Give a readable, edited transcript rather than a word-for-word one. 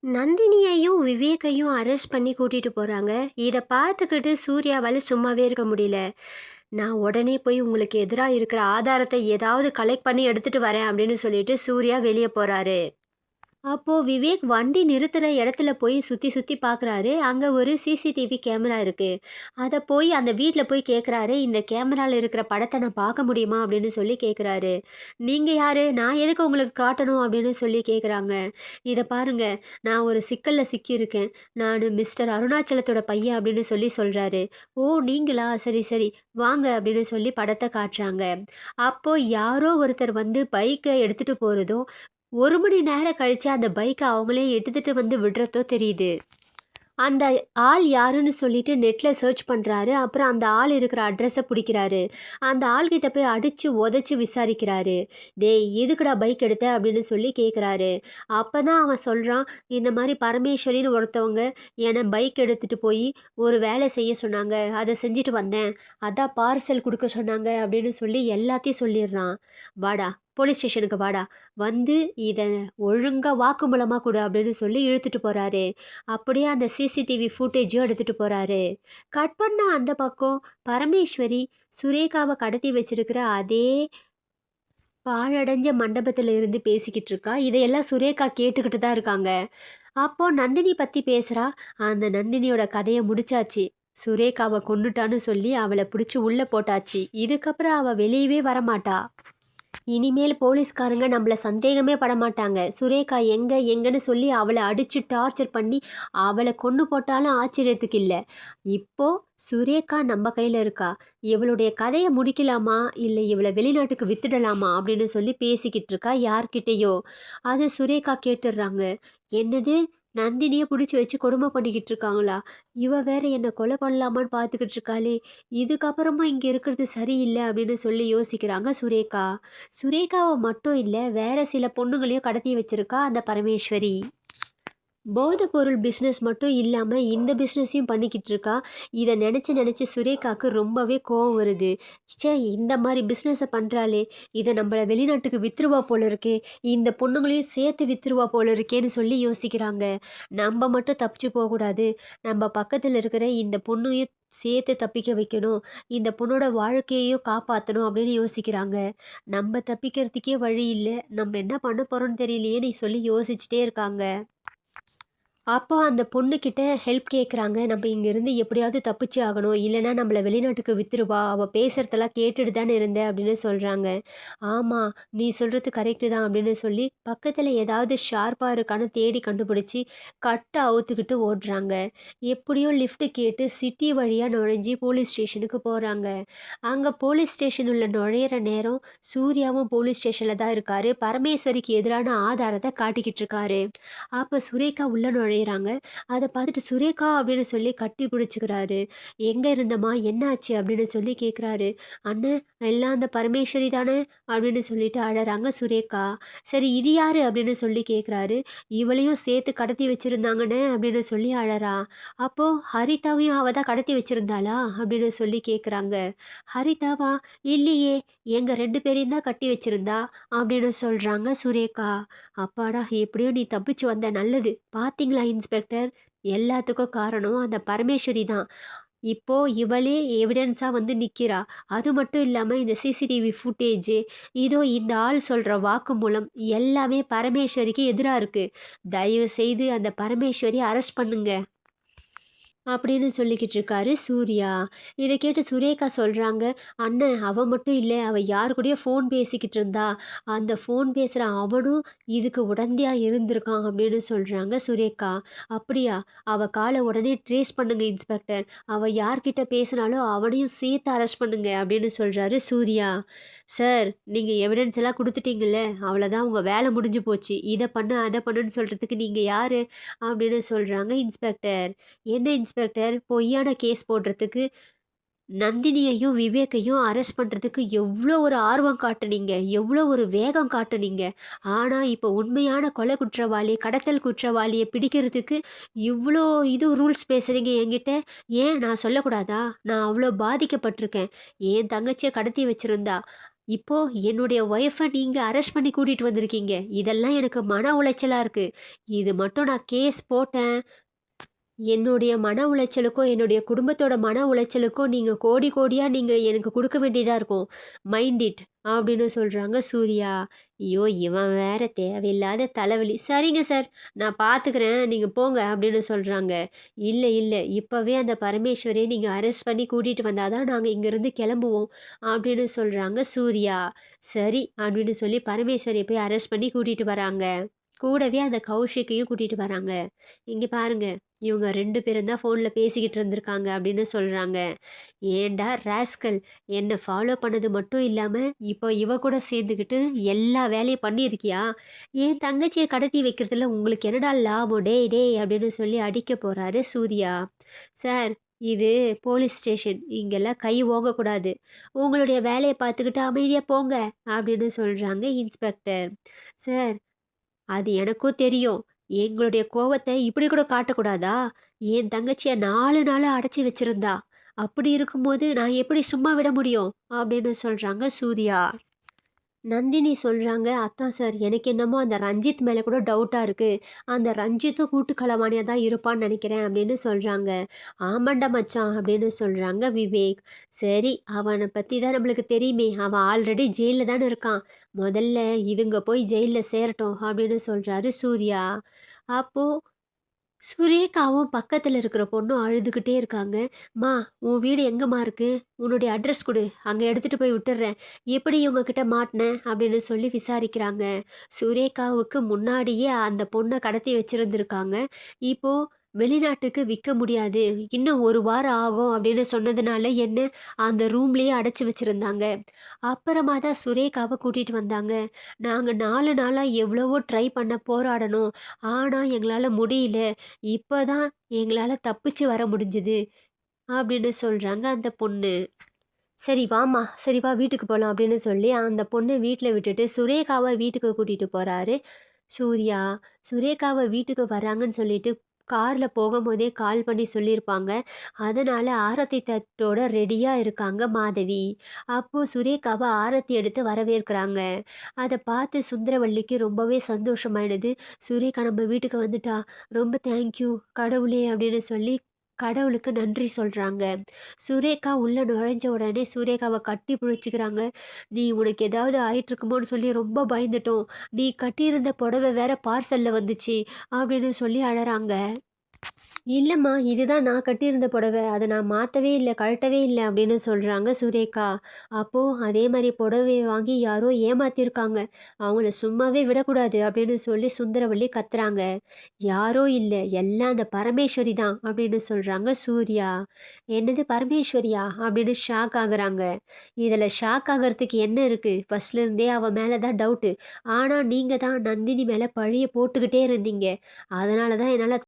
நந்தினியையும் விவேக்கையும் arrest பண்ணி கூட்டிட்டு போறாங்க. இத பார்த்துக்கிட்டு சூர்யாவால சும்மாவே இருக்க முடியல. நான் உடனே போய் உங்களுக்கு எதிரா இருக்கிற ஆதாரத்த ஏதாவது கலெக்ட் பண்ணி எடுத்துட்டு வரேன் அப்படின்னு சொல்லிட்டு சூர்யா வெளிய போறாரு. அப்போ விவேக் வண்டி நிறுத்துற இடத்துல போய் சுத்தி சுத்தி பார்க்குறாரு. அங்க ஒரு சிசிடிவி கேமரா இருக்கு. அத போய் அந்த வீட்ல போய் கேட்குறாரு. "இந்த கேமரால இருக்கிற படத்த நான் பார்க்க முடியுமா?" அப்படின்னு சொல்லி கேட்குறாரு. "நீங்க யாரு? நான் எதுக்கு உங்களுக்கு காட்டணும்?" அப்படின்னு சொல்லி கேட்குறாங்க. "இத பாருங்க, நான் ஒரு சிக்கல்ல சிக்கியிருக்கேன். நானு மிஸ்டர் அருணாச்சலத்தோட பையன்" அப்படின்னு சொல்லி சொல்றாரு. "ஓ! நீங்களா? சரி, சரி. வாங்க" அப்படின்னு சொல்லி படத்த காட்டுறாங்க. அப்போ யாரோ ஒருத்தர் வந்து பைக்க எடுத்துட்டு போறதும் 1 மணி நேரம் கழிச்சு அந்த பைக்க அவங்களே எடுத்துட்டு வந்து விடுறதோ தெரியுது. அந்த ஆள் யாருன்னு சொல்லிட்டு நெட்ல சர்ச் பண்றாரு. அப்புறம் அந்த ஆள் இருக்கிற அட்ரஸ புடிக்கிறாரு. அந்த ஆள்கிட்ட போய் அடிச்சு உதைச்சு விசாரிக்கிறாரு. "டேய் எதுக்குடா பைக் எடுத்த?" அப்படின்னு சொல்லி கேட்குறாரு. அப்பதான் அவன் சொல்றான், "இந்த மாரி பரமேஸ்வரின்னு ஒருத்தவங்க என்ன பைக் எடுத்துட்டு போய் ஒரு வேலை செய்ய சொன்னாங்க. அத செஞ்சுட்டு வந்தேன். அதான் பார்சல் குடுக்க சொன்னாங்க" அப்படின்னு சொல்லி எல்லாத்தையும் சொல்லிடுறான். "வாடா, போலீஸ் ஸ்டேஷனுக்கு வாடா. வந்து இத ஒழுங்கா வாக்குமூலமா குடு" அப்படின்னு சொல்லி இழுத்துட்டு போறாரு. அப்படியே அந்த சிசிடிவி ஃபுட்டேஜும் எடுத்துட்டு போறாரு. கட் பண்ணா அந்த பக்கம் பரமேஸ்வரி சுரேகாவ கடத்தி வச்சிருக்கிற அதே பாழடைஞ்ச மண்டபத்துல இருந்து பேசிக்கிட்டு இருக்கா. இதையெல்லாம் சுரேகா கேட்டுக்கிட்டு தான் இருக்காங்க. அப்போ நந்தினி பத்தி பேசுறா. அந்த நந்தினியோட கதைய முடிச்சாச்சு. சுரேகாவ கொன்னுட்டான்னு சொல்லி அவள புடிச்சு உள்ள போட்டாச்சு. இதுக்கப்புறம் அவ வெளியவே வரமாட்டா. இனிமேல் போலீஸ்காரங்க நம்மள சந்தேகமே படமாட்டாங்க. சுரேகா எங்க எங்கன்னு சொல்லி அவள அடிச்சு டார்ச்சர் பண்ணி அவள கொன்னு போட்டாலும் ஆச்சரியத்துக்கு இல்ல. இப்போ சுரேகா நம்ம கையில இருக்கா. இவளுடைய கதைய முடிக்கலாமா? இல்ல இவள வெளிநாட்டுக்கு வித்துடலாமா? அப்படின்னு சொல்லி பேசிக்கிட்டு இருக்கா யார்கிட்டயோ. அத சுரேகா கேட்டுர்றாங்க. என்னது? நந்தினிய புடிச்சு வச்சு கொடுமை பண்ணிக்கிட்டு இருக்காங்களா? இவ வேற என்ன கொலை பண்ணலாமான்னு பார்த்துக்கிட்டு இருக்காளே! இதுக்கப்புறமா இங்க இருக்கிறது சரியில்ல அப்படின்னு சொல்லி யோசிக்கிறாங்க சுரேகா. சுரேகாவ மட்டும் இல்ல, வேற சில பொண்ணுங்களையும் கடத்தி வச்சிருக்கா அந்த பரமேஸ்வரி. போதைப் பொருள் பிஸ்னஸ் மட்டும் இல்லாம, இந்த பிஸ்னஸையும் பண்ணிக்கிட்டு இருக்கா. இத நெனச்சு நெனச்சு சுரேகாக்கு ரொம்பவே கோவம் வருது. ச்சே! இந்த மாரி பிஸ்னஸ பண்றாளே! இத நம்பள வெளிநாட்டுக்கு வித்துருவா போல இருக்கே! இந்த பொண்ணுங்களையும் சேர்த்து வித்துருவா போல இருக்கேன்னு சொல்லி யோசிக்கிறாங்க. நம்ப மட்டும் தப்பிச்சு போகக்கூடாது. நம்ப பக்கத்துல இருக்கிற இந்த பொண்ணையும் சேர்த்து தப்பிக்க வைக்கணும். இந்த பொண்ணோட வாழ்க்கையையும் காப்பாத்தணும் அப்படின்னு யோசிக்கிறாங்க. நம்ப தப்பிக்கிறதுக்கே வழி இல்ல. நம்ப என்ன பண்ண போறோம்னு தெரியலையேன்னு சொல்லி யோசிச்சுட்டே இருக்காங்க. அப்போ அந்த பொண்ணுக்கிட்ட ஹெல்ப் கேட்குறாங்க. "நம்ம இங்கேருந்து எப்படியாவது தப்பிச்சு ஆகணும். இல்லைன்னா நம்மள வெளிநாட்டுக்கு வித்துருவா. அவ பேசுறதெல்லாம் கேட்டுட்டு தானே இருந்தேன்" அப்படின்னு சொல்றாங்க. "ஆமா, நீ சொல்றது கரெக்ட்டு தான்" அப்படின்னு சொல்லி பக்கத்துல ஏதாவது ஷார்ப்பா இருக்கான்னு தேடி கண்டுபிடிச்சு கட்ட அவுத்துக்கிட்டு ஓடுறாங்க. எப்படியோ லிஃப்ட் கேட்டு சிட்டி வழியா நுழைஞ்சு போலீஸ் ஸ்டேஷனுக்கு போறாங்க. அங்க போலீஸ் ஸ்டேஷன் உள்ள நுழையிற நேரம் சூர்யாவும் போலீஸ் ஸ்டேஷன்ல தான் இருக்காரு. பரமேஸ்வரிக்கு எதிரான ஆதாரத்த காட்டிக்கிட்டு இருக்காரு. அப்ப சுரேகா உள்ள நுழையிறாங்க. அத பார்த்துட்டு "சுரேகா" அப்படின்னு சொல்லி கட்டி பிடிச்சுக்கிறாரு. "எங்க இருந்தம்மா? என்னாச்சு?" அப்படின்னு சொல்லி கேட்குறாரு. "அண்ணே, எல்லாம் அந்த பரமேஸ்வரி தானே?" அப்படின்னு சொல்லிட்டு அழறாங்க சுரேகா. "சரி இது யாரு?" அப்படின்னு சொல்லி கேட்குறாரு. "இவளையும் சேர்த்து கடத்தி வச்சிருந்தாங்கண்ணே" அப்படின்னு சொல்லி அழறா. அப்போ "ஹரிதாவையும் அவ தான் கடத்தி வச்சிருந்தாளா?" அப்படின்னு சொல்லி கேட்குறாங்க. "ஹரிதாவா? இல்லையே! எங்க 2 பேரையும் தான் கட்டி வச்சிருந்தா" அப்படின்னு சொல்றாங்க சுரேகா. "அப்பாடா! எப்படியோ நீ தப்பிச்சு வந்த நல்லது. பாத்தீங்களா இன்ஸ்பெக்டர்? எல்லாத்துக்கும் காரணம் அந்த பரமேஸ்வரி தான். இப்போ இவளே எவிடன்ஸா வந்து நிக்கிறா. அது மட்டும் இல்லாம இந்த சிசிடிவி ஃபுட்டேஜு, இதோ இந்த ஆள் சொல்ற வாக்குமூலம் எல்லாமே பரமேஸ்வரிக்கு எதிரா இருக்கு. தயவு செய்து அந்த பரமேஸ்வரிய அரெஸ்ட் பண்ணுங்க." அப்படின்னு சொல்லிக்கிட்டு இருக்காரு சூர்யா. இத கேட்டு சுரேகா சொல்றாங்க, "அண்ணன் அவ மட்டும் இல்ல, அவ யார் கூடயோ ஃபோன் பேசிக்கிட்டு இருந்தா. அந்த ஃபோன் பேசுற அவனும் இதுக்கு உடந்தையா இருந்திருக்கான்" அப்படின்னு சொல்றாங்க சுரேகா. "அப்படியா? அவ கால உடனே ட்ரேஸ் பண்ணுங்க இன்ஸ்பெக்டர். அவ யார்கிட்ட பேசினாலும் அவனையும் சேர்த்து அரெஸ்ட் பண்ணுங்க" அப்படின்னு சொல்றாரு சூர்யா. "சார், நீங்க எவிடன்ஸ் எல்லாம் குடுத்துட்டீங்கல்ல, அவ்வளோதான் உங்க வேல முடிஞ்சு போச்சு. இத பண்ணு, அத பண்ணுன்னு சொல்றதுக்கு நீங்க யாரு?" அப்படின்னு சொல்றாங்க இன்ஸ்பெக்டர். "என்ன இன்ஸ்பெக்டர், பொய்யான கேஸ் போடுறதுக்கு நந்தினியையும் விவேக்கையும் அரெஸ்ட் பண்றதுக்கு எவ்வளோ ஒரு ஆர்வம் காட்டுனீங்க, எவ்வளோ ஒரு வேகம் காட்டுனீங்க. ஆனா இப்போ உண்மையான கொலை குற்றவாளி, கடத்தல் குற்றவாளிய பிடிக்கிறதுக்கு இவ்வளோ ரூல்ஸ் பேசுறீங்க என்கிட்ட. ஏன் நான் சொல்லக்கூடாதா? நான் அவ்வளோ பாதிக்கப்பட்டிருக்கேன். என் தங்கச்சிய கடத்தி வச்சிருந்தா. இப்போ என்னுடைய ஒய்ஃபை நீங்க அரெஸ்ட் பண்ணி கூட்டிட்டு வந்திருக்கீங்க. இதெல்லாம் எனக்கு மன உளைச்சலா இருக்கு. இது மட்டும் நான் கேஸ் போட்டேன் என்னுடைய மன உளைச்சலுக்கும், என்னுடைய குடும்பத்தோட மன உளைச்சலுக்கும் நீங்க கோடி கோடியா நீங்க எனக்கு குடுக்க வேண்டியதா இருக்கும். மைண்ட் இட் அப்படின்னு சொல்றாங்க சூர்யா. ஐயோ! இவன் வேற தேவையில்லாத தலைவலி. சரிங்க சார், நான் பார்த்துக்கிறேன். நீங்க போங்க அப்படின்னு சொல்றாங்க. இல்ல, இல்ல. இப்பவே அந்த பரமேஸ்வரிய நீங்க அரெஸ்ட் பண்ணி கூட்டிட்டு வந்தா தான் நாங்க இங்கேருந்து கிளம்புவோம் அப்படின்னு சொல்றாங்க சூர்யா. சரி அப்படின்னு சொல்லி பரமேஸ்வரிய போய் அரெஸ்ட் பண்ணி கூட்டிட்டு வராங்க. கூடவே அந்த கௌஷிக்கையும் கூட்டிட்டு வராங்க. இங்க பாருங்க. இவங்க 2 பேரும் தான் ஃபோன்ல பேசிக்கிட்டு இருந்திருக்காங்க அப்படின்னு சொல்றாங்க. ஏன்டா ராஸ்கல்! என்ன ஃபாலோ பண்ணது மட்டும் இல்லாம, இப்போ இவ கூட சேர்ந்துக்கிட்டு எல்லா வேலையும் பண்ணியிருக்கியா? என் தங்கச்சிய கடத்தி வைக்கிறதுல உங்களுக்கு என்னடா லாபம்? டேய் டேய் அப்படின்னு சொல்லி அடிக்க போறாரு சூர்யா. சார் இது போலீஸ் ஸ்டேஷன். இங்கெல்லாம் கை ஓங்கக்கூடாது. உங்களுடைய வேலைய பார்த்துக்கிட்டு அமைதியா போங்க அப்படின்னு சொல்றாங்க இன்ஸ்பெக்டர். சார் அது எனக்கும் தெரியும். எங்களுடைய கோவத்த இப்படி கூட காட்டக்கூடாதா? என் தங்கச்சிய 4 நாளா அடைச்சு வச்சிருந்தா. அப்படி இருக்கும்போது நான் எப்படி சும்மா விட முடியும்? அப்படின்னு சொல்றாங்க சூர்யா. நந்தினி சொல்றாங்க, "அத்தான் சார் எனக்கு என்னமோ அந்த ரஞ்சித் மேல கூட டவுட்டா இருக்கு. அந்த ரஞ்சித்தும் கூட்டு களவாணியா தான் இருப்பான்னு நெனைக்கிறேன்" அப்படின்னு சொல்றாங்க. "ஆமாண்டா மச்சான்" அப்படின்னு சொல்றாங்க விவேக். "சரி அவன பத்தி தான் நம்மளுக்கு தெரியுமே. அவன் ஆல்ரெடி ஜெயில்ல தான இருக்கான். முதல்ல இதுங்க போய் ஜெயில்ல சேரட்டும்" அப்படின்னு சொல்றாரு சூர்யா. அப்போ சுரேகாவும் பக்கத்துல இருக்கிற பொண்ணும் அழுதுகிட்டே இருக்காங்க. "ம்மா உன் வீடு எங்கம்மா இருக்கு? உன்னுடைய அட்ரஸ் குடு. அங்க எடுத்துட்டு போய் விட்டுர்றேன். எப்படி இவங்க கிட்ட மாட்டுன?" அப்படின்னு சொல்லி விசாரிக்கிறாங்க. சுரேகாவுக்கு முன்னாடியே அந்த பொண்ண கடத்தி வச்சிருந்திருக்காங்க. இப்போ வெளிநாட்டுக்கு விக்க முடியாது. இன்னும் 1 வாரம் ஆகும் அப்படின்னு சொன்னதுனால என்ன அந்த ரூம்லயே அடைச்சு வச்சிருந்தாங்க. அப்புறமா தான் சுரேகாவ கூட்டிட்டு வந்தாங்க. "நாங்க 4 நாளா எவ்வளவோ ட்ரை பண்ண போராடனோம். ஆனா எங்களால முடியல. இப்ப தான் எங்களால தப்பிச்சு வர முடிஞ்சுது" அப்படின்னு சொல்றாங்க அந்த பொண்ணு. "சரி வாம்மா, சரி வா வீட்டுக்கு போலாம்" அப்படின்னு சொல்லி அந்த பொண்ண வீட்ல விட்டுட்டு சுரேகாவ வீட்டுக்கு கூட்டிட்டு போறாரு சூர்யா. சுரேகாவ வீட்டுக்கு வராங்கன்னு சொல்லிட்டு கார்ல போகும்போதே கால் பண்ணி சொல்லியிருப்பாங்க. அதனால ஆரத்தி தட்டோட ரெடியா இருக்காங்க மாதவி. அப்போ சுரேகாவ ஆரத்தி எடுத்து வரவேற்கிறாங்க. அத பார்த்து சுந்தரவல்லிக்கு ரொம்பவே சந்தோஷமாயிடுது. "சுரேகா நம்ம வீட்டுக்கு வந்துட்டா. ரொம்ப தேங்க்யூ கடவுளே" அப்படின்னு சொல்லி கடவுளுக்கு நன்றி சொல்றாங்க. சுரேகா உள்ள நுழைஞ்ச உடனே சுரேகாவ கட்டி பிடிச்சுக்கிறாங்க. "நீ உனக்கு ஏதாவது ஆயிட்டுருக்குமோன்னு சொல்லி ரொம்ப பயந்துட்டோம். நீ கட்டியிருந்த புடவை வேற பார்சல்ல வந்துச்சு" அப்படின்னு சொல்லி அழறாங்க. "இல்லம்மா, இதுதான் நான் கட்டியிருந்த புடவை. அத நான் மாத்தவே இல்ல, கழட்டவே இல்ல" அப்படின்னு சொல்றாங்க சுரேகா. அப்போ "அதே மாரி புடவைய வாங்கி யாரோ ஏமாத்தியிருக்காங்க. அவங்கள சும்மாவே விடக்கூடாது" அப்படின்னு சொல்லி சுந்தரவல்லி கத்துறாங்க. "யாரோ இல்ல, எல்லாம் அந்த பரமேஸ்வரி தான்" அப்படின்னு சொல்றாங்க சூர்யா. "என்னது பரமேஸ்வரியா?" அப்படின்னு ஷாக் ஆகுறாங்க. "இதுல ஷாக் ஆகுறதுக்கு என்ன இருக்கு? ஃபர்ஸ்ட்ல இருந்தே அவ மேல தான் டவுட்டு. ஆனா நீங்க தான் நந்தினி மேல பழிய போட்டுக்கிட்டே இருந்தீங்க. அதனால தான் என்னால